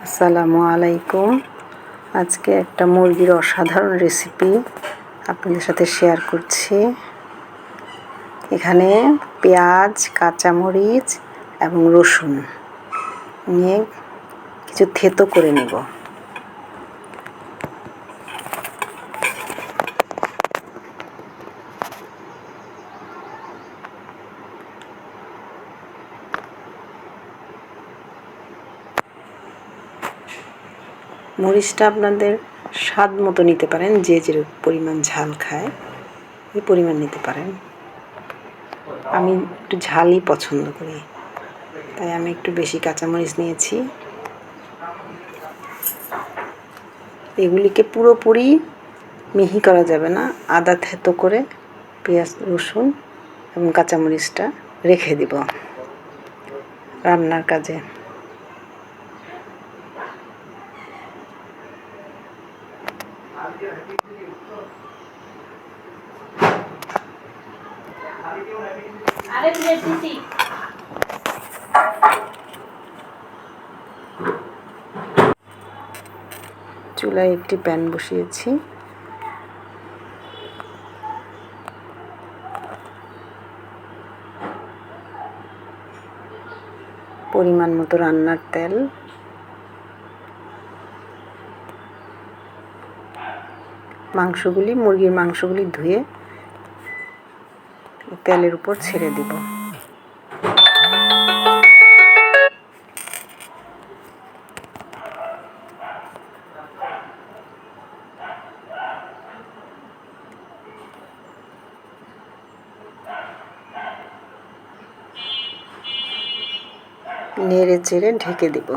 আসসালামু আলাইকুম। আজকে একটা মুরগির অসাধারণ রেসিপি আপনাদের সাথে শেয়ার করছি। এখানে পেঁয়াজ, কাঁচামরিচ এবং রসুন নিয়ে কিছু থেতো করে নেব। মরিচটা আপনাদের স্বাদ মতো নিতে পারেন, যে পরিমাণ ঝাল খায় ওই পরিমাণ নিতে পারেন। আমি একটু ঝালই পছন্দ করি, তাই আমি একটু বেশি কাঁচামরিচ নিয়েছি। এগুলিকে পুরোপুরি মিহি করা যাবে না, আদা থেতো করে পেঁয়াজ, রসুন এবং কাঁচামরিচটা রেখে দিব রান্নার কাজে। চুলায় একটি প্যান বসিয়েছি। পরিমাণ মতো রান্নার তেল, মুরগির মাংসগুলি ধুয়ে তেলের উপর ছেড়ে দিব। নেড়ে চেড়ে ঢেকে দিব।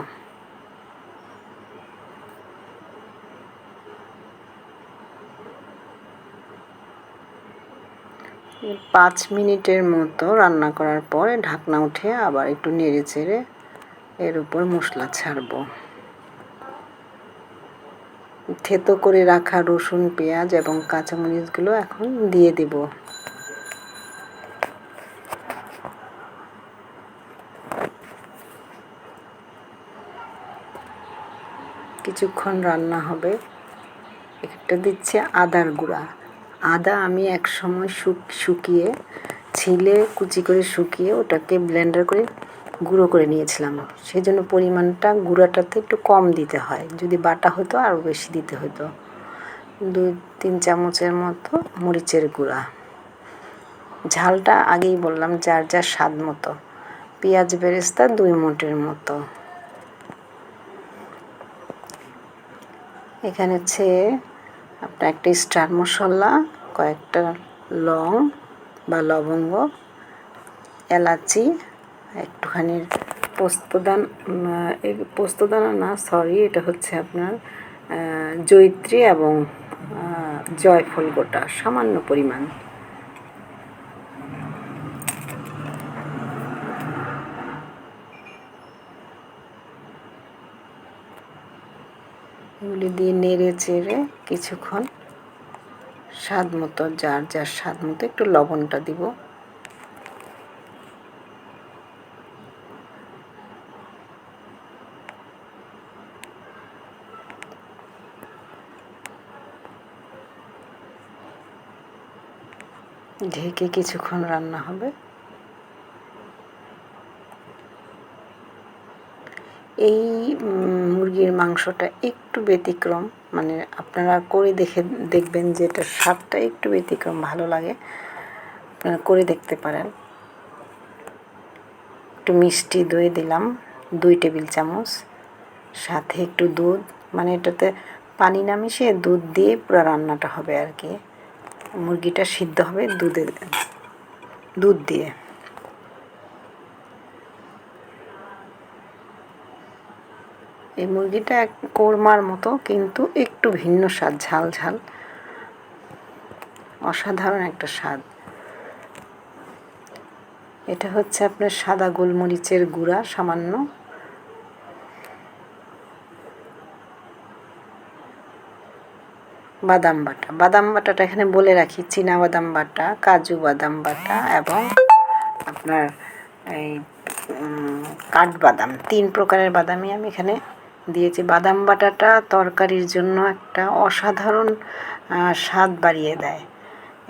5 মিনিটের মতো রান্না করার পরে ঢাকনা উঠে আবার একটু নেড়ে চেড়ে এর উপর মশলা ছাড়ব। থেতো করে রাখা রসুন, পেঁয়াজ এবং কাঁচামরিচগুলো এখন দিয়ে দেব। কিছুক্ষণ রান্না হবে। একটা দিচ্ছে আদার গুঁড়া। আদা আমি এক সময় শুকিয়ে ছিলে কুচি করে শুকিয়ে ওটাকে ব্লেন্ডার করে গুঁড়ো করে নিয়েছিলাম। সেই জন্য পরিমাণটা গুঁড়াটাতে একটু কম দিতে হয়, যদি বাটা হতো আরও বেশি দিতে হতো। 2-3 চামচের মতো মরিচের গুঁড়া। ঝালটা আগেই বললাম, যার যার স্বাদ মতো। পেঁয়াজ বেরেস্তা 2 মুঠের মতো। এখানে হচ্ছে আপনার একটা স্টার মশলা, কয়েকটা লং বা লবঙ্গ, এলাচি, একটুখানি পোস্তদানা না, সরি, এটা হচ্ছে আপনার জয়িত্রী এবং জয়ফল গোটা সামান্য পরিমাণ। এগুলি দিয়ে নেড়ে চেড়ে কিছুক্ষণ স্বাদ মতো, যার যার স্বাদ মতো একটু লবণটা দিব। ঢেকে কিছুক্ষণ রান্না হবে। এই মুরগির মাংসটা একটু ব্যতিক্রম, মানে আপনারা করে দেখবেন যে এটার স্বাদটা একটু ব্যতিক্রম ভালো লাগে, আপনারা করে দেখতে পারেন। একটু মিষ্টি দই দিলাম 2 টেবিল চামচ, সাথে একটু দুধ, মানে এটাতে পানি না মিশিয়ে দুধ দিয়ে পুরো রান্নাটা হবে আর কি। মুরগিটা সিদ্ধ হবে দুধ দিয়ে। এই মুরগিটা কোরমার মতো, কিন্তু একটু ভিন্ন স্বাদ, ঝাল ঝাল, অসাধারণ একটা স্বাদ। এটা হচ্ছে আপনার সাদা গোলমরিচের গুঁড়া সামান্য, বাদাম বাটাটা এখানে বলে রাখি, চীনা বাদাম বাটা, কাজু বাদাম বাটা এবং আপনার এই কাঠবাদাম, 3 প্রকারের বাদামই আমি এখানে দিয়েছি। বাদাম বাটাটা তরকারির জন্য একটা অসাধারণ স্বাদ বাড়িয়ে দেয়।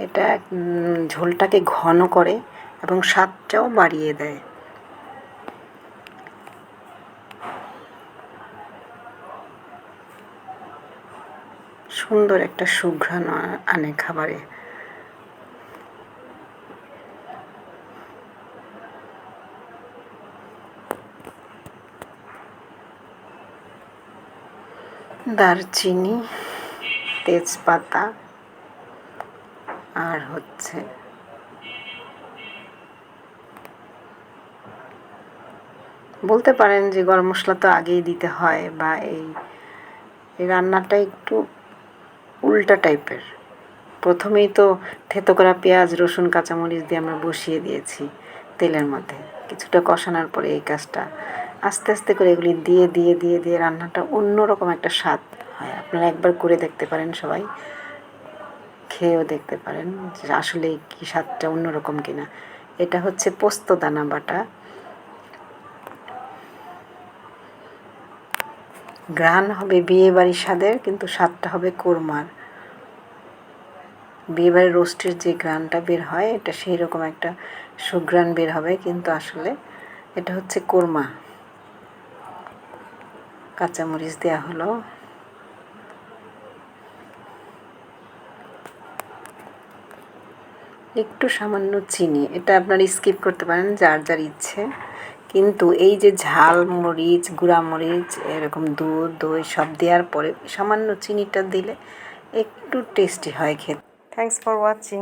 এটা ঝোলটাকে ঘন করে এবং স্বাদটাও বাড়িয়ে দেয়। সুন্দর একটা সুঘ্রাণ আনে খাবারে। দারচিনি, তেজপাতা আর হচ্ছে বলতে পারেন যে গরম মশলা তো আগেই দিতে হয়, বা এই রান্নাটা একটু উল্টা টাইপের। প্রথমেই তো থেতো করা পেঁয়াজ, রসুন, কাঁচামরিচ দিয়ে আমরা বসিয়ে দিয়েছি তেলের মধ্যে। কিছুটা কষানোর পরে এই কাজটা আস্তে আস্তে করে এগুলি দিয়ে দিয়ে দিয়ে দিয়ে রান্নাটা অন্যরকম একটা স্বাদ হয়। আপনারা একবার করে দেখতে পারেন, সবাই খেয়েও দেখতে পারেন যে আসলে কি স্বাদটা অন্যরকম কিনা। এটা হচ্ছে পোস্ত দানা বাটা। ঘ্রাণ হবে বিয়েবাড়ির স্বাদের, কিন্তু স্বাদটা হবে কোরমার। বিয়েবাড়ির রোস্টের যে ঘ্রাণটা বের হয়, এটা সেই রকম একটা সুঘ্রাণ বের হবে, কিন্তু আসলে এটা হচ্ছে কোরমা। কাঁচামরিচ দেওয়া হলো, একটু সামান্য চিনি। এটা আপনারা স্কিপ করতে পারেন যার যার ইচ্ছে, কিন্তু এই যে ঝাল মরিচ, গুঁড়া মরিচ, এরকম দুধ, দই সব দেওয়ার পরে সামান্য চিনিটা দিলে একটু টেস্টি হয় খেতে। Thanks for watching.